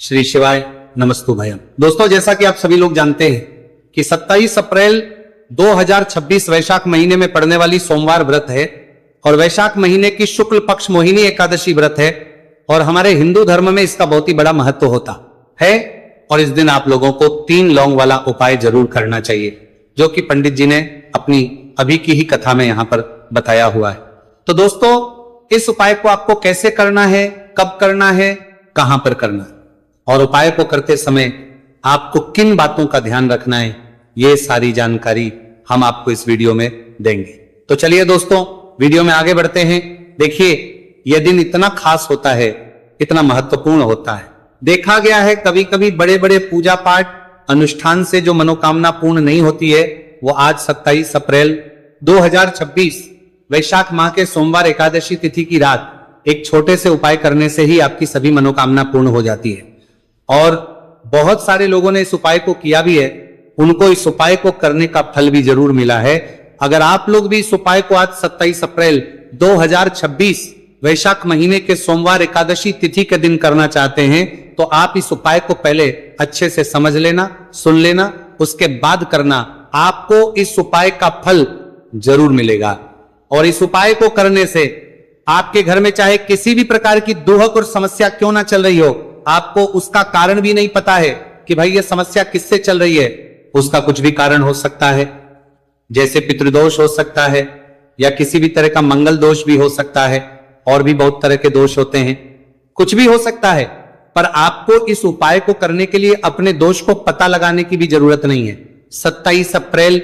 श्री शिवाय नमस्तु भयम। दोस्तों, जैसा कि आप सभी लोग जानते हैं कि 27 अप्रैल 2026 वैशाख महीने में पड़ने वाली सोमवार व्रत है और वैशाख महीने की शुक्ल पक्ष मोहिनी एकादशी व्रत है और हमारे हिंदू धर्म में इसका बहुत ही बड़ा महत्व होता है। और इस दिन आप लोगों को 3 लौंग वाला उपाय जरूर करना चाहिए, जो कि पंडित जी ने अपनी अभी की ही कथा में यहां पर बताया हुआ है। तो दोस्तों, इस उपाय को आपको कैसे करना है, कब करना है, कहां पर करना है और उपाय को करते समय आपको किन बातों का ध्यान रखना है, ये सारी जानकारी हम आपको इस वीडियो में देंगे। तो चलिए दोस्तों, वीडियो में आगे बढ़ते हैं। देखिए, यह दिन इतना खास होता है, इतना महत्वपूर्ण होता है। देखा गया है कभी कभी बड़े बड़े पूजा पाठ अनुष्ठान से जो मनोकामना पूर्ण नहीं होती है, वो आज 27 अप्रैल 2026 वैशाख माह के सोमवार एकादशी तिथि की रात एक छोटे से उपाय करने से ही आपकी सभी मनोकामना पूर्ण हो जाती है। और बहुत सारे लोगों ने इस उपाय को किया भी है, उनको इस उपाय को करने का फल भी जरूर मिला है। अगर आप लोग भी इस उपाय को आज 27 अप्रैल 2026 वैशाख महीने के सोमवार एकादशी तिथि के दिन करना चाहते हैं, तो आप इस उपाय को पहले अच्छे से समझ लेना, सुन लेना, उसके बाद करना। आपको इस उपाय का फल जरूर मिलेगा। और इस उपाय को करने से आपके घर में चाहे किसी भी प्रकार की दुहक और समस्या क्यों ना चल रही हो, आपको उसका कारण भी नहीं पता है कि भाई ये समस्या किससे चल रही है, उसका कुछ भी कारण हो सकता है। जैसे पितृदोष हो सकता है या किसी भी तरह का मंगल दोष भी हो सकता है, और भी बहुत तरह के दोष होते हैं, कुछ भी हो सकता है। पर आपको इस उपाय को करने के लिए अपने दोष को पता लगाने की भी जरूरत नहीं है। 27 अप्रैल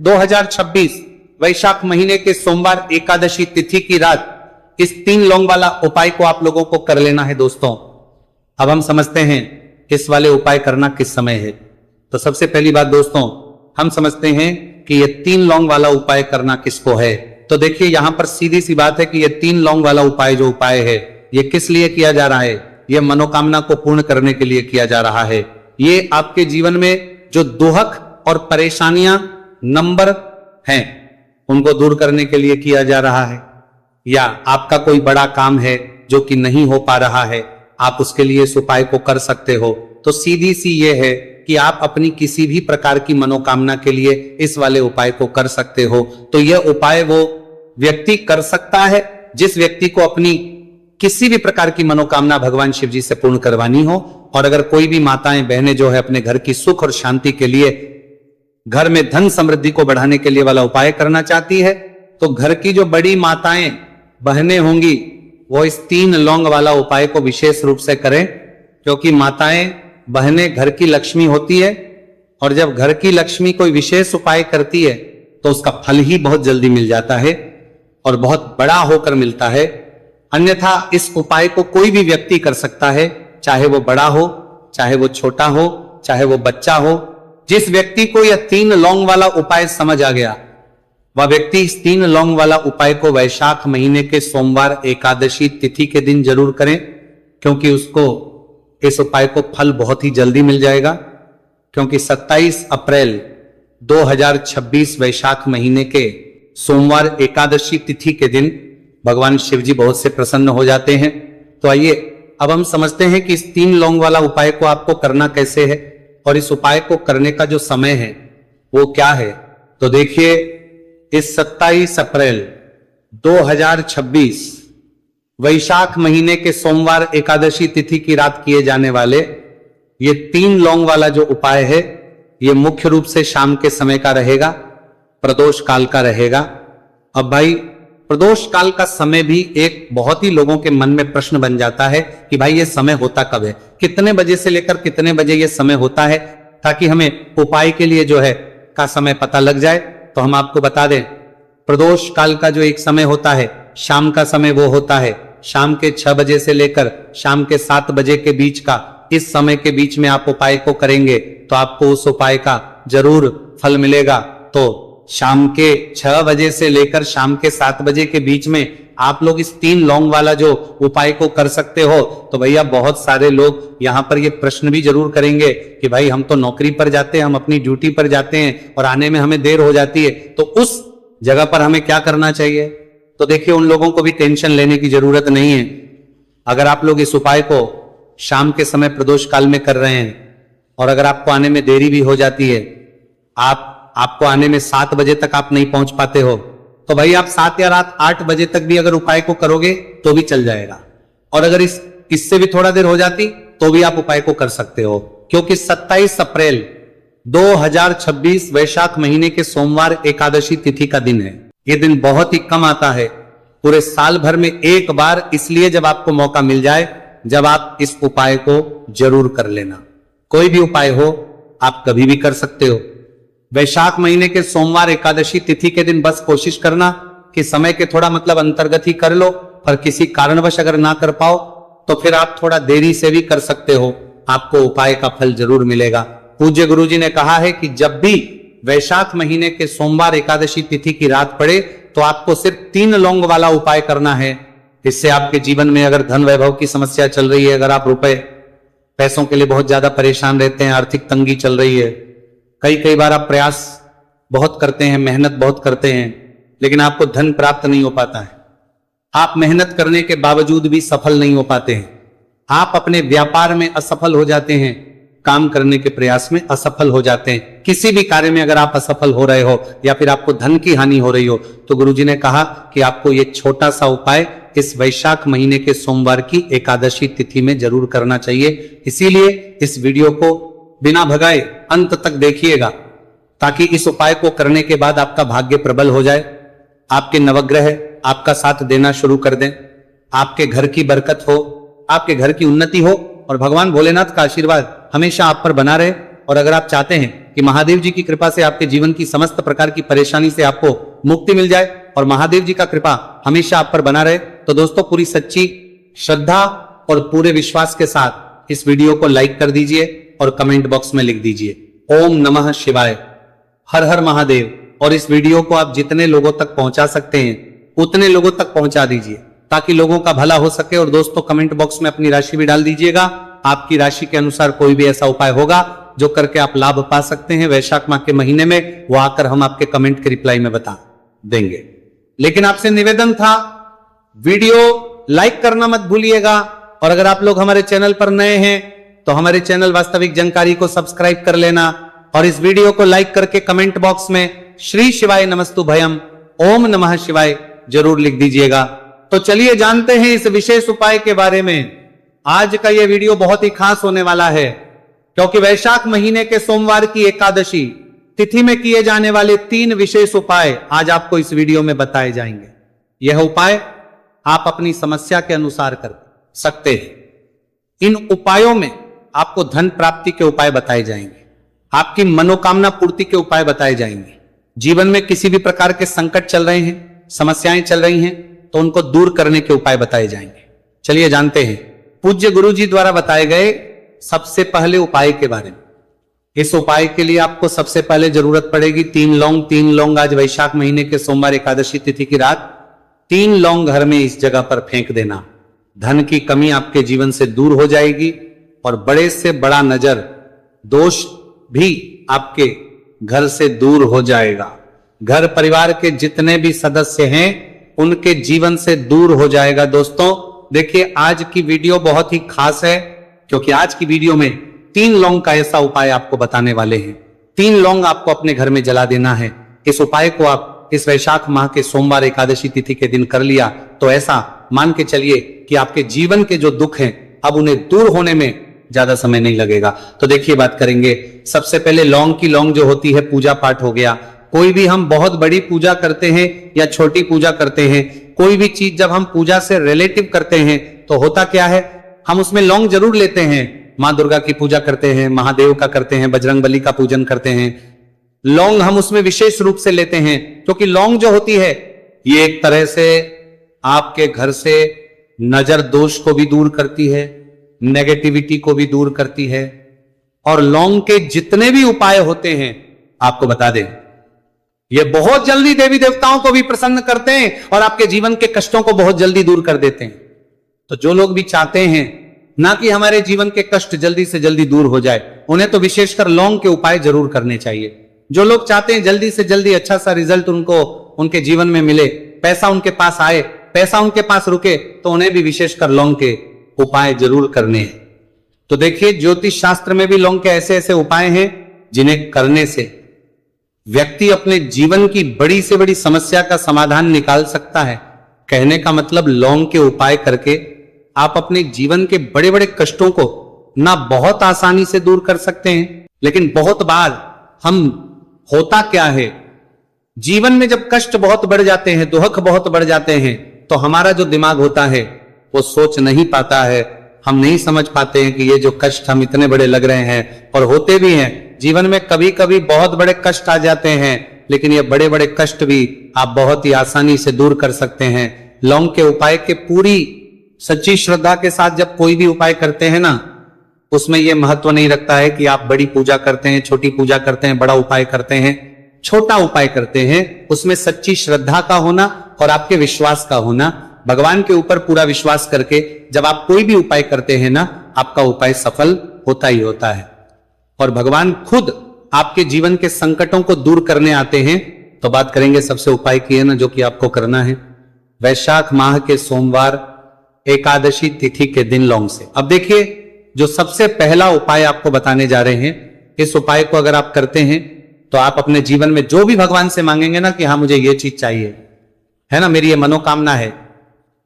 2026 वैशाख महीने के सोमवार एकादशी तिथि की रात इस 3 लौंग वाला उपाय को आप लोगों को कर लेना है। दोस्तों, अब हम समझते हैं इस वाले उपाय करना किस समय है। तो सबसे पहली बात दोस्तों, हम समझते हैं कि ये 3 लौंग वाला उपाय करना किसको है। तो देखिए, यहां पर सीधी सी बात है कि ये 3 लौंग वाला उपाय जो उपाय है, ये किस लिए किया जा रहा है? ये मनोकामना को पूर्ण करने के लिए किया जा रहा है। ये आपके जीवन में जो दुहक और परेशानियां नंबर हैं, उनको दूर करने के लिए किया जा रहा है। या आपका कोई बड़ा काम है जो कि नहीं हो पा रहा है, आप उसके लिए इस उपाय को कर सकते हो। तो सीधी सी ये है कि आप अपनी किसी भी प्रकार की मनोकामना के लिए इस वाले उपाय को कर सकते हो। तो यह उपाय वो व्यक्ति कर सकता है जिस व्यक्ति को अपनी किसी भी प्रकार की मनोकामना भगवान शिव जी से पूर्ण करवानी हो। और अगर कोई भी माताएं बहनें जो है अपने घर की सुख और शांति के लिए, घर में धन समृद्धि को बढ़ाने के लिए वाला उपाय करना चाहती है, तो घर की जो बड़ी माताएं बहनें होंगी वो इस 3 लौंग वाला उपाय को विशेष रूप से करें, क्योंकि माताएं बहनें घर की लक्ष्मी होती है। और जब घर की लक्ष्मी कोई विशेष उपाय करती है तो उसका फल ही बहुत जल्दी मिल जाता है और बहुत बड़ा होकर मिलता है। अन्यथा इस उपाय को कोई भी व्यक्ति कर सकता है, चाहे वो बड़ा हो, चाहे वो छोटा हो, चाहे वो बच्चा हो। जिस व्यक्ति को यह 3 लौंग वाला उपाय समझ आ गया, वह व्यक्ति इस 3 लौंग वाला उपाय को वैशाख महीने के सोमवार एकादशी तिथि के दिन जरूर करें, क्योंकि उसको इस उपाय को फल बहुत ही जल्दी मिल जाएगा। क्योंकि 27 अप्रैल 2026 वैशाख महीने के सोमवार एकादशी तिथि के दिन भगवान शिव जी बहुत से प्रसन्न हो जाते हैं। तो आइए अब हम समझते हैं कि इस 3 लौंग वाला उपाय को आपको करना कैसे है और इस उपाय को करने का जो समय है वो क्या है। तो देखिए, इस 27 अप्रैल 2026 वैशाख महीने के सोमवार एकादशी तिथि की रात किए जाने वाले ये 3 लौंग वाला जो उपाय है, ये मुख्य रूप से शाम के समय का रहेगा, प्रदोष काल का रहेगा। अब भाई, प्रदोष काल का समय भी एक बहुत ही लोगों के मन में प्रश्न बन जाता है कि भाई ये समय होता कब है, कितने बजे से लेकर कितने बजे ये समय होता है, ताकि हमें उपाय के लिए जो है का समय पता लग जाए। तो हम आपको बता दें, प्रदोष काल का जो एक समय होता है, शाम का समय, वो होता है शाम के 6 बजे से लेकर शाम के 7 बजे के बीच का। इस समय के बीच में आप उपाय को करेंगे तो आपको उस उपाय का जरूर फल मिलेगा। तो शाम के 6 बजे से लेकर शाम के 7 बजे के बीच में आप लोग इस 3 लौंग वाला जो उपाय को कर सकते हो। तो भैया, बहुत सारे लोग यहाँ पर ये प्रश्न भी जरूर करेंगे कि भाई हम तो नौकरी पर जाते हैं, हम अपनी ड्यूटी पर जाते हैं और आने में हमें देर हो जाती है, तो उस जगह पर हमें क्या करना चाहिए। तो देखिए, उन लोगों को भी टेंशन लेने की जरूरत नहीं है। अगर आप लोग इस उपाय को शाम के समय प्रदोष काल में कर रहे हैं और अगर आपको आने में देरी भी हो जाती है, आपको आने में 7 बजे तक आप नहीं पहुंच पाते हो, तो भाई आप 7 या रात 8 बजे तक भी अगर उपाय को करोगे तो भी चल जाएगा। और अगर इससे भी थोड़ा देर हो जाती तो भी आप उपाय को कर सकते हो, क्योंकि 27 अप्रैल 2026 वैशाख महीने के सोमवार एकादशी तिथि का दिन है। ये दिन बहुत ही कम आता है, पूरे साल भर में एक बार, इसलिए जब आपको मौका मिल जाए, जब आप इस उपाय को जरूर कर लेना। कोई भी उपाय हो आप कभी भी कर सकते हो। वैशाख महीने के सोमवार एकादशी तिथि के दिन बस कोशिश करना कि समय के थोड़ा अंतर्गत ही कर लो, पर किसी कारणवश अगर ना कर पाओ तो फिर आप थोड़ा देरी से भी कर सकते हो, आपको उपाय का फल जरूर मिलेगा। पूज्य गुरुजी ने कहा है कि जब भी वैशाख महीने के सोमवार एकादशी तिथि की रात पड़े तो आपको सिर्फ 3 लौंग वाला उपाय करना है। इससे आपके जीवन में अगर धन वैभव की समस्या चल रही है, अगर आप पैसों के लिए बहुत ज्यादा परेशान रहते हैं, आर्थिक तंगी चल रही है, कई बार आप प्रयास बहुत करते हैं, मेहनत बहुत करते हैं, लेकिन आपको धन प्राप्त नहीं हो पाता है, आप मेहनत करने के बावजूद भी सफल नहीं हो पाते हैं, आप अपने व्यापार में असफल हो जाते हैं, काम करने के प्रयास में असफल हो जाते हैं, किसी भी कार्य में अगर आप असफल हो रहे हो या फिर आपको धन की हानि हो रही हो, तो गुरुजी ने कहा कि आपको ये छोटा सा उपाय इस वैशाख महीने के सोमवार की एकादशी तिथि में जरूर करना चाहिए। इसीलिए इस वीडियो को बिना भगाए अंत तक देखिएगा, ताकि इस उपाय को करने के बाद आपका भाग्य प्रबल हो जाए, आपके नवग्रह आपका साथ देना शुरू कर दें, आपके घर की बरकत हो, आपके घर की उन्नति हो और भगवान भोलेनाथ का आशीर्वाद हमेशा आप पर बना रहे। और अगर आप चाहते हैं कि महादेव जी की कृपा से आपके जीवन की समस्त प्रकार की परेशानी से आपको मुक्ति मिल जाए और महादेव जी का कृपा हमेशा आप पर बना रहे, तो दोस्तों पूरी सच्ची श्रद्धा और पूरे विश्वास के साथ इस वीडियो को लाइक कर दीजिए और कमेंट बॉक्स में लिख दीजिए ओम नमः शिवाय, हर हर महादेव। और इस वीडियो को आप जितने लोगों तक पहुंचा सकते हैं उतने लोगों तक पहुंचा दीजिए, ताकि लोगों का भला हो सके। और दोस्तों कमेंट बॉक्स में अपनी राशि भी डाल दीजिएगा, आपकी राशि के अनुसार कोई भी ऐसा उपाय होगा जो करके आप लाभ पा सकते हैं वैशाख माह के महीने में, वो आकर हम आपके कमेंट के रिप्लाई में बता देंगे। लेकिन आपसे निवेदन था, वीडियो लाइक करना मत भूलिएगा, और अगर आप लोग हमारे चैनल पर नए हैं तो हमारे चैनल वास्तविक जानकारी को सब्सक्राइब कर लेना और इस वीडियो को लाइक करके कमेंट बॉक्स में श्री शिवाय नमस्तु भयम ओम नमः शिवाय जरूर लिख दीजिएगा। तो चलिए जानते हैं इस विशेष उपाय के बारे में। आज का यह वीडियो बहुत ही खास होने वाला है, क्योंकि वैशाख महीने के सोमवार की एकादशी तिथि में किए जाने वाले 3 विशेष उपाय आज आपको इस वीडियो में बताए जाएंगे। यह उपाय आप अपनी समस्या के अनुसार कर सकते हैं। इन उपायों में आपको धन प्राप्ति के उपाय बताए जाएंगे, आपकी मनोकामना पूर्ति के उपाय बताए जाएंगे, जीवन में किसी भी प्रकार के संकट चल रहे हैं, समस्याएं चल रही हैं, तो उनको दूर करने के उपाय बताए जाएंगे। चलिए जानते हैं पूज्य गुरु जी द्वारा बताए गए सबसे पहले उपाय के बारे में। इस उपाय के लिए आपको सबसे पहले जरूरत पड़ेगी 3 लौंग। 3 लौंग आज वैशाख महीने के सोमवार एकादशी तिथि की रात 3 लौंग घर में इस जगह पर फेंक देना। धन की कमी आपके जीवन से दूर हो जाएगी और बड़े से बड़ा नजर दोष भी आपके घर से दूर हो जाएगा। घर परिवार के जितने भी सदस्य हैं उनके जीवन से दूर हो जाएगा। दोस्तों देखिए आज की वीडियो बहुत ही खास है, क्योंकि आज की वीडियो में 3 लौंग का ऐसा उपाय आपको बताने वाले हैं। 3 लौंग आपको अपने घर में जला देना है। इस उपाय को आप इस वैशाख माह के सोमवार एकादशी तिथि के दिन कर लिया तो ऐसा मान के चलिए कि आपके जीवन के जो दुख हैं अब उन्हें दूर होने में ज्यादा समय नहीं लगेगा। तो देखिए बात करेंगे। सबसे पहले लौंग की लौंग जो होती है पूजा पाठ हो गया। कोई भी हम बहुत बड़ी पूजा करते हैं या छोटी पूजा करते हैं, कोई भी चीज जब हम पूजा से रिलेटिव करते हैं तो होता क्या है, हम उसमें लौंग जरूर लेते हैं। माँ दुर्गा की पूजा करते हैं, महादेव का करते हैं, बजरंगबली का पूजन करते हैं, लौंग हम उसमें विशेष रूप से लेते हैं, क्योंकि लौंग जो होती है ये एक तरह से आपके घर से नजर दोष को भी दूर करती है, नेगेटिविटी को भी दूर करती है। और लौंग के जितने भी उपाय होते हैं आपको बता दें, ये बहुत जल्दी देवी देवताओं को भी प्रसन्न करते हैं और आपके जीवन के कष्टों को बहुत जल्दी दूर कर देते हैं। तो जो लोग भी चाहते हैं ना कि हमारे जीवन के कष्ट जल्दी से जल्दी दूर हो जाए, उन्हें तो विशेषकर लौंग के उपाय जरूर करने चाहिए। जो लोग चाहते हैं जल्दी से जल्दी अच्छा सा रिजल्ट उनको उनके जीवन में मिले, पैसा उनके पास आए, पैसा उनके पास रुके, तो उन्हें भी विशेषकर लौंग के उपाय जरूर करने हैं। तो देखिए, ज्योतिष शास्त्र में भी लौंग के ऐसे ऐसे उपाय हैं जिन्हें करने से व्यक्ति अपने जीवन की बड़ी से बड़ी समस्या का समाधान निकाल सकता है। कहने का मतलब लौंग के उपाय करके आप अपने जीवन के बड़े बड़े कष्टों को ना बहुत आसानी से दूर कर सकते हैं, लेकिन बहुत बार हम होता क्या है, जीवन में जब कष्ट बहुत बढ़ जाते हैं, दुख बहुत बढ़ जाते हैं, तो हमारा जो दिमाग होता है वो सोच नहीं पाता है, हम नहीं समझ पाते हैं कि ये जो कष्ट हम इतने बड़े लग रहे हैं, और होते भी हैं जीवन में कभी कभी बहुत बड़े कष्ट आ जाते हैं, लेकिन ये बड़े बड़े कष्ट भी आप बहुत ही आसानी से दूर कर सकते हैं। लौंग के उपाय के पूरी सच्ची श्रद्धा के साथ जब कोई भी उपाय करते हैं ना, उसमें यह महत्व नहीं रखता है कि आप बड़ी पूजा करते हैं, छोटी पूजा करते हैं, बड़ा उपाय करते हैं, छोटा उपाय करते हैं, उसमें सच्ची श्रद्धा का होना और आपके विश्वास का होना, भगवान के ऊपर पूरा विश्वास करके जब आप कोई भी उपाय करते हैं ना, आपका उपाय सफल होता ही होता है और भगवान खुद आपके जीवन के संकटों को दूर करने आते हैं। तो बात करेंगे सबसे उपाय की है ना, जो कि आपको करना है वैशाख माह के सोमवार एकादशी तिथि के दिन लौंग से। अब देखिए, जो सबसे पहला उपाय आपको बताने जा रहे हैं, इस उपाय को अगर आप करते हैं तो आप अपने जीवन में जो भी भगवान से मांगेंगे ना कि हाँ मुझे ये चीज चाहिए, है ना, मेरी ये मनोकामना है,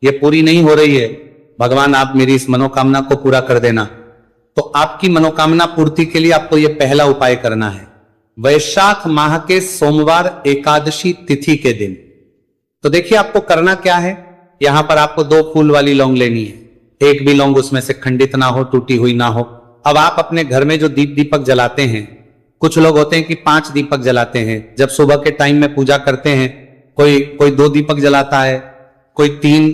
ये पूरी नहीं हो रही है, भगवान आप मेरी इस मनोकामना को पूरा कर देना, तो आपकी मनोकामना पूर्ति के लिए आपको यह पहला उपाय करना है वैशाख माह के सोमवार एकादशी तिथि के दिन। तो देखिए, आपको करना क्या है, यहां पर आपको 2 फूल वाली लौंग लेनी है, एक भी लौंग उसमें से खंडित ना हो, टूटी हुई ना हो। अब आप अपने घर में जो दीपक जलाते हैं, कुछ लोग होते हैं कि 5 दीपक जलाते हैं, जब सुबह के टाइम में पूजा करते हैं, कोई 2 दीपक जलाता है, कोई 3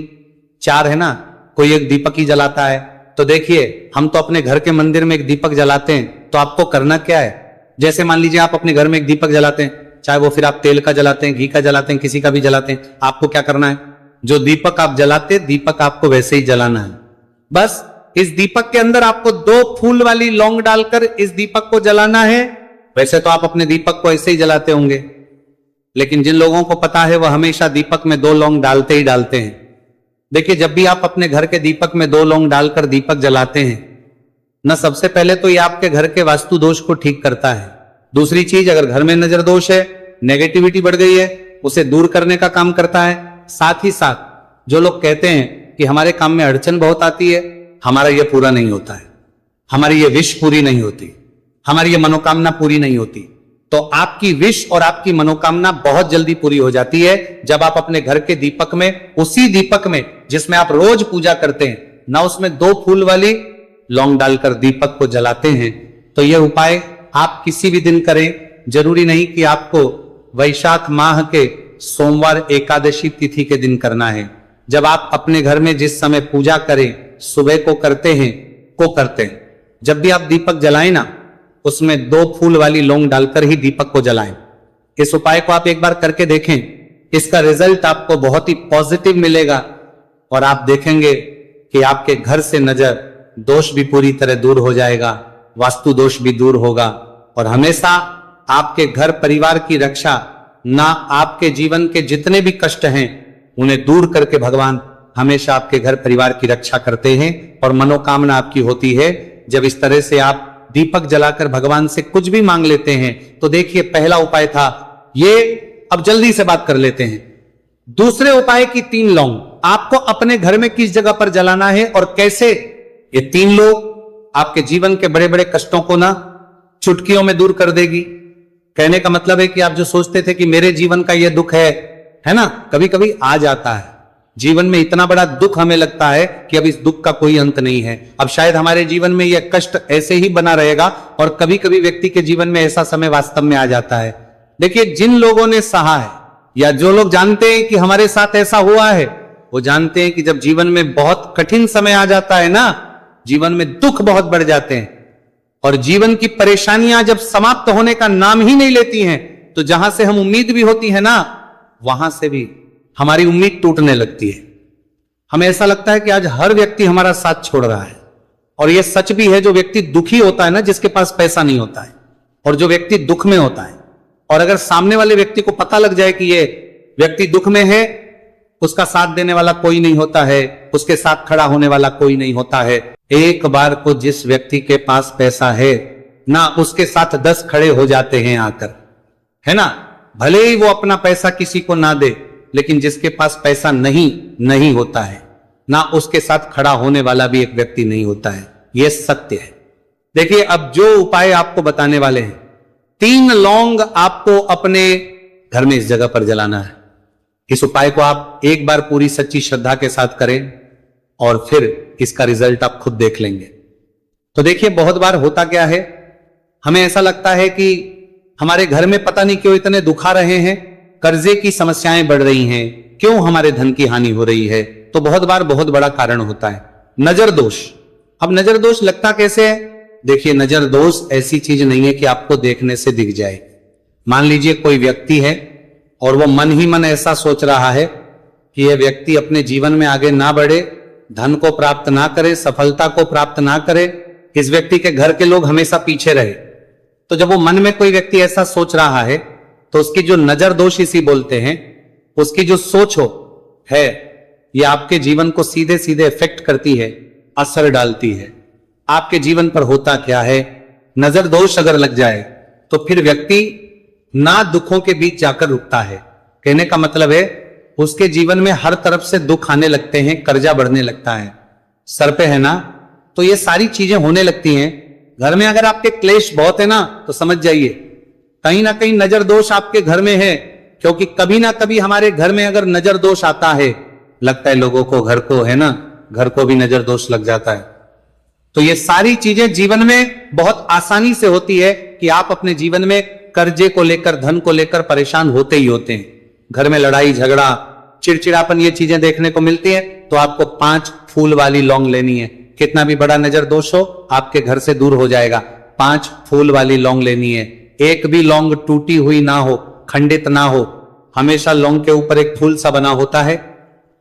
4 है ना, कोई 1 दीपक ही जलाता है। तो देखिए, हम तो अपने घर के मंदिर में 1 दीपक जलाते हैं, तो आपको करना क्या है, जैसे मान लीजिए आप अपने घर में 1 दीपक जलाते हैं, चाहे वो फिर आप तेल का जलाते हैं, घी का जलाते हैं, किसी का भी जलाते हैं, आपको क्या करना है, जो दीपक आप जलाते, दीपक आपको वैसे ही जलाना है। बस इस दीपक के अंदर आपको 2 फूल वाली लौंग डालकर इस दीपक को जलाना है। वैसे तो आप अपने दीपक को ऐसे ही जलाते होंगे, लेकिन जिन लोगों को पता है वह हमेशा दीपक में 2 लौंग डालते ही डालते हैं। देखिए, जब भी आप अपने घर के दीपक में 2 लौंग डालकर दीपक जलाते हैं ना, सबसे पहले तो ये आपके घर के वास्तु दोष को ठीक करता है। दूसरी चीज, अगर घर में नजर दोष है, नेगेटिविटी बढ़ गई है, उसे दूर करने का काम करता है। साथ ही साथ जो लोग कहते हैं कि हमारे काम में अड़चन बहुत आती है, हमारा यह पूरा नहीं होता है, हमारी ये विश पूरी नहीं होती, हमारी ये मनोकामना पूरी नहीं होती, तो आपकी विश और आपकी मनोकामना बहुत जल्दी पूरी हो जाती है जब आप अपने घर के दीपक में, उसी दीपक में जिसमें आप रोज पूजा करते हैं ना, उसमें 2 फूल वाली लौंग डालकर दीपक को जलाते हैं। तो यह उपाय आप किसी भी दिन करें, जरूरी नहीं कि आपको वैशाख माह के सोमवार एकादशी तिथि के दिन करना है। जब आप अपने घर में जिस समय पूजा करें, सुबह को करते हैं, जब भी आप दीपक जलाएं ना, उसमें 2 फूल वाली लौंग डालकर ही दीपक को जलाएं। इस उपाय को आप एक बार करके देखें, इसका रिजल्ट आपको बहुत ही पॉजिटिव मिलेगा और आप देखेंगे कि आपके घर से नजर दोष भी पूरी तरह दूर हो जाएगा, वास्तु दोष भी दूर होगा और हमेशा आपके घर परिवार की रक्षा, ना आपके जीवन के जितने भी कष्ट हैं उन्हें दूर करके भगवान हमेशा आपके घर परिवार की रक्षा करते हैं और मनोकामना आपकी होती है। जब इस तरह से आप दीपक जलाकर भगवान से कुछ भी मांग लेते हैं, तो देखिए, पहला उपाय था ये। अब जल्दी से बात कर लेते हैं दूसरे उपाय की। 3 लौंग आपको अपने घर में किस जगह पर जलाना है और कैसे। ये 3 लोग आपके जीवन के बड़े बड़े कष्टों को ना चुटकियों में दूर कर देगी। कहने का मतलब है कि आप जो सोचते थे कि मेरे जीवन का ये दुख है ना, कभी कभी आ जाता है जीवन में, इतना बड़ा दुख हमें लगता है कि अब इस दुख का कोई अंत नहीं है, अब शायद हमारे जीवन में यह कष्ट ऐसे ही बना रहेगा। और कभी कभी व्यक्ति के जीवन में ऐसा समय वास्तव में आ जाता है। देखिए, जिन लोगों ने सहा है या जो लोग जानते हैं कि हमारे साथ ऐसा हुआ है, वो जानते हैं कि जब जीवन में बहुत कठिन समय आ जाता है ना, जीवन में दुख बहुत बढ़ जाते हैं और जीवन की परेशानियां जब समाप्त होने का नाम ही नहीं लेती हैं, तो जहां से हम उम्मीद भी होती है ना, वहां से भी हमारी उम्मीद टूटने लगती है। हमें ऐसा लगता है कि आज हर व्यक्ति हमारा साथ छोड़ रहा है। और यह सच भी है, जो व्यक्ति दुखी होता है ना, जिसके पास पैसा नहीं होता है, और जो व्यक्ति दुख में होता है, और अगर सामने वाले व्यक्ति को पता लग जाए कि ये व्यक्ति दुख में है, उसका साथ देने वाला कोई नहीं होता है, उसके साथ खड़ा होने वाला कोई नहीं होता है। एक बार को जिस व्यक्ति के पास पैसा है ना, उसके साथ 10 खड़े हो जाते हैं आकर, है ना। भले ही वो अपना पैसा किसी को ना दे, लेकिन जिसके पास पैसा नहीं होता है ना, उसके साथ खड़ा होने वाला भी एक व्यक्ति नहीं होता है। यह सत्य है। देखिए, अब जो उपाय आपको बताने वाले हैं, 3 लौंग आपको अपने घर में इस जगह पर जलाना है। इस उपाय को आप एक बार पूरी सच्ची श्रद्धा के साथ करें और फिर इसका रिजल्ट आप खुद देख लेंगे। तो देखिए, बहुत बार होता क्या है, हमें ऐसा लगता है कि हमारे घर में पता नहीं क्यों इतने दुख आ रहे हैं, कर्जे की समस्याएं बढ़ रही हैं, क्यों हमारे धन की हानि हो रही है। तो बहुत बार बहुत बड़ा कारण होता है नजर दोष। अब नजर दोष लगता कैसे है? देखिए, नजर दोष ऐसी चीज नहीं है कि आपको देखने से दिख जाए। मान लीजिए कोई व्यक्ति है और वो मन ही मन ऐसा सोच रहा है कि यह व्यक्ति अपने जीवन में आगे ना बढ़े, धन को प्राप्त ना करे, सफलता को प्राप्त ना करे, इस व्यक्ति के घर के लोग हमेशा पीछे रहे। तो जब वो मन में कोई व्यक्ति ऐसा सोच रहा है, तो उसकी जो नजर दोष इसी बोलते हैं, उसकी जो सोच हो है, ये आपके जीवन को सीधे सीधे इफेक्ट करती है, असर डालती है। आपके जीवन पर होता क्या है, नजर दोष अगर लग जाए तो फिर व्यक्ति ना दुखों के बीच जाकर रुकता है। कहने का मतलब है, उसके जीवन में हर तरफ से दुख आने लगते हैं, कर्जा बढ़ने लगता है, सर पे है ना, तो ये सारी चीजें होने लगती हैं। घर में अगर आपके क्लेश बहुत है ना, तो समझ जाइए कहीं ना कहीं नजर दोष आपके घर में है। क्योंकि कभी ना कभी हमारे घर में अगर नजर दोष आता है, लगता है लोगों को, घर को, है ना, घर को भी नजर दोष लग जाता है। तो ये सारी चीजें जीवन में बहुत आसानी से होती है कि आप अपने जीवन में कर्जे को लेकर, धन को लेकर परेशान होते ही होते हैं। घर में लड़ाई झगड़ा, चिड़चिड़ापन, ये चीजें देखने को मिलती है। तो आपको 5 फूल वाली लौंग लेनी है। कितना भी बड़ा नजर दोष हो, आपके घर से दूर हो जाएगा। 5 फूल वाली लौंग लेनी है। एक भी लौंग टूटी हुई ना हो, खंडित ना हो। हमेशा लौंग के ऊपर एक फूल सा बना होता है।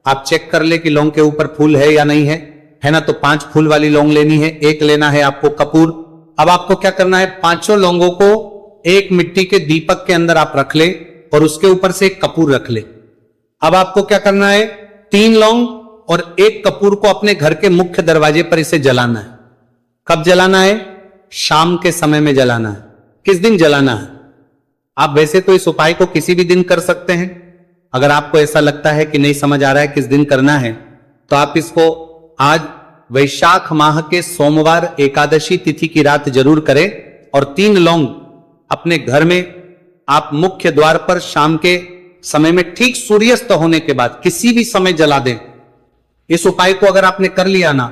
आप चेक कर ले कि लौंग के ऊपर फूल है या नहीं है ना। तो 5 फूल वाली लौंग लेनी है। एक लेना है आपको कपूर। अब आपको क्या करना है, 5 लौंगों को एक मिट्टी के दीपक के अंदर आप रख ले और उसके ऊपर से एक कपूर रख ले। अब आपको क्या करना है, 3 लौंग और 1 कपूर को अपने घर के मुख्य दरवाजे पर इसे जलाना है। कब जलाना है? शाम के समय में जलाना है। किस दिन जलाना है? आप वैसे तो इस उपाय को किसी भी दिन कर सकते हैं। अगर आपको ऐसा लगता है कि नहीं समझ आ रहा है किस दिन करना है, तो आप इसको आज वैशाख माह के सोमवार एकादशी तिथि की रात जरूर करें और 3 लौंग अपने घर में आप मुख्य द्वार पर शाम के समय में ठीक सूर्यास्त होने के बाद किसी भी समय जला दें। इस उपाय को अगर आपने कर लिया ना,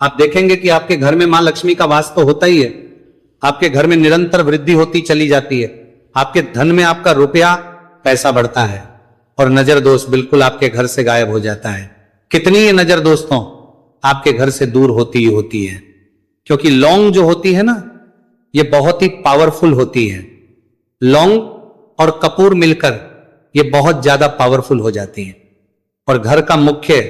आप देखेंगे कि आपके घर में मां लक्ष्मी का वास तो होता ही है। आपके घर में निरंतर वृद्धि होती चली जाती है। आपके धन में आपका रुपया पैसा बढ़ता है और नजर दोष बिल्कुल आपके घर से गायब हो जाता है। कितनी ये नजर दोस्तों आपके घर से दूर होती ही होती है। क्योंकि लौंग जो होती है ना, ये बहुत ही पावरफुल होती है। लौंग और कपूर मिलकर ये बहुत ज्यादा पावरफुल हो जाती है। और घर का मुख्य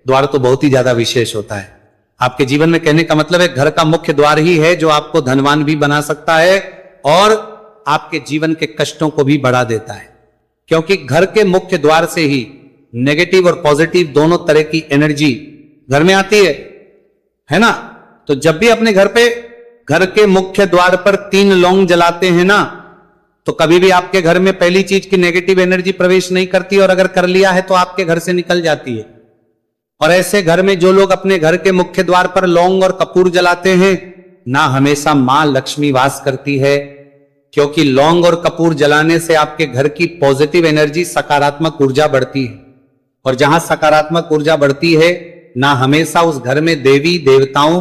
द्वार तो बहुत ही ज्यादा विशेष होता है आपके जीवन में। कहने का मतलब है, घर का मुख्य द्वार ही है जो आपको धनवान भी बना सकता है और आपके जीवन के कष्टों को भी बढ़ा देता है। क्योंकि घर के मुख्य द्वार से ही नेगेटिव और पॉजिटिव दोनों तरह की एनर्जी घर में आती है ना। तो जब भी अपने घर पे, घर के मुख्य द्वार पर 3 लौंग जलाते हैं ना, तो कभी भी आपके घर में पहली चीज की नेगेटिव एनर्जी प्रवेश नहीं करती, और अगर कर लिया है तो आपके घर से निकल जाती है। और ऐसे घर में जो लोग अपने घर के मुख्य द्वार पर लौंग और कपूर जलाते हैं ना, हमेशा मां लक्ष्मी वास करती है। क्योंकि लौंग और कपूर जलाने से आपके घर की पॉजिटिव एनर्जी, सकारात्मक ऊर्जा बढ़ती है। और जहां सकारात्मक ऊर्जा बढ़ती है ना, हमेशा उस घर में देवी देवताओं